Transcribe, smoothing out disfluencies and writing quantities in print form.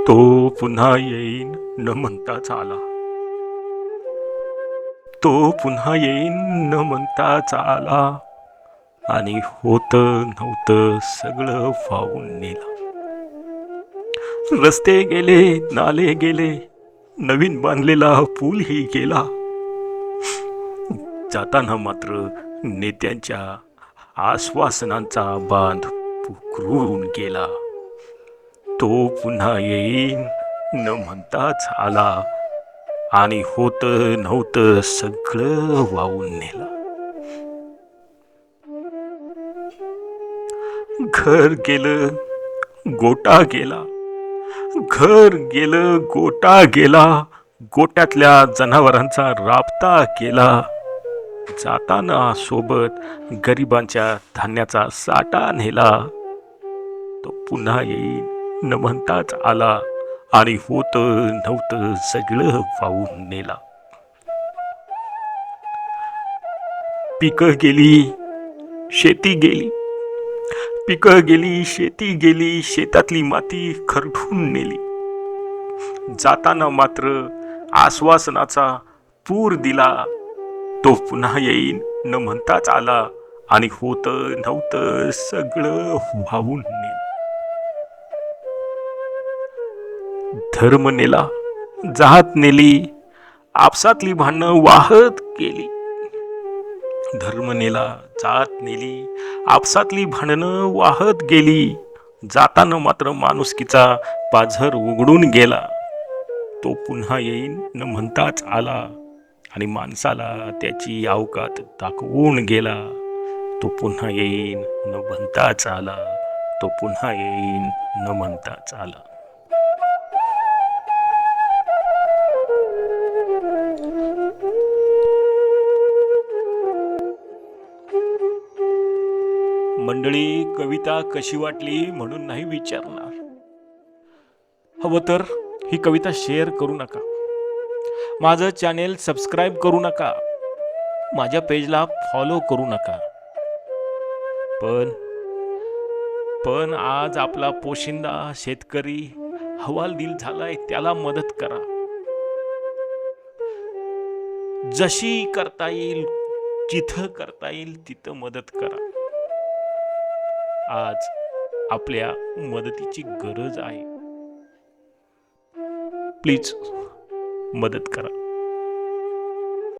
तो पुन्हा येईन न म्हणताच आला. तो पुन्हा येईन न म्हणताच आला आणि होतं नव्हतं सगळं वाहून नेला. रस्ते गेले, नाले गेले, नवीन बांधलेला पूलही गेला. जाताना मात्र नेत्यांच्या आश्वासनांचा बांध पुकरून गेला. तो पुन्हा येईन न म्हणताच आला आणि होतं नव्हतं सगळं वाहून नेला. घर गेलं, गोटा गेला. घर गेलं, गोटा गेला. गोट्यातल्या जनावरांचा राबता गेला. जाताना सोबत गरिबांच्या धान्याचा साठा नेला. तो पुन्हा येईन न म्हणताच आला आणि होतं नव्हतं सगळं वाहून नेला. पिकं गेली, शेती गेली. पिकं गेली, शेती गेली, शेतातली माती खरडून नेली. जाताना मात्र आश्वासनाचा पूर दिला. तो पुन्हा येईन न म्हणताच आला आणि होतं नव्हतं सगळं वाहून नेलं. धर्म नेला, जात नेली, आपसातली भांडणं वाहत गेली. धर्म नेला, जात नेली, आपसातली भांडणं वाहत गेली. जाताना मात्र माणुसकीचा पाझर उघडून गेला. तो पुन्हा येईन न म्हणताच आला आणि माणसाला त्याची अवकात दाखवून गेला. तो पुन्हा येईन न म्हणताच आला. तो पुन्हा येईन न म्हणताच आला. मंडळी, कविता कशी वाटली म्हणून नाही विचारणार. हवं तर ही कविता शेअर करू नका. माझं चॅनेल सबस्क्राईब करू नका. माझ्या पेजला फॉलो करू नका. पण आज आपला पोशिंदा शेतकरी हवालदिल झालाय, त्याला मदत करा. जशी करता येईल, जिथं करता येईल तिथं मदत करा. आज आपल्या मदतीची गरज आहे. प्लीज मदत करा.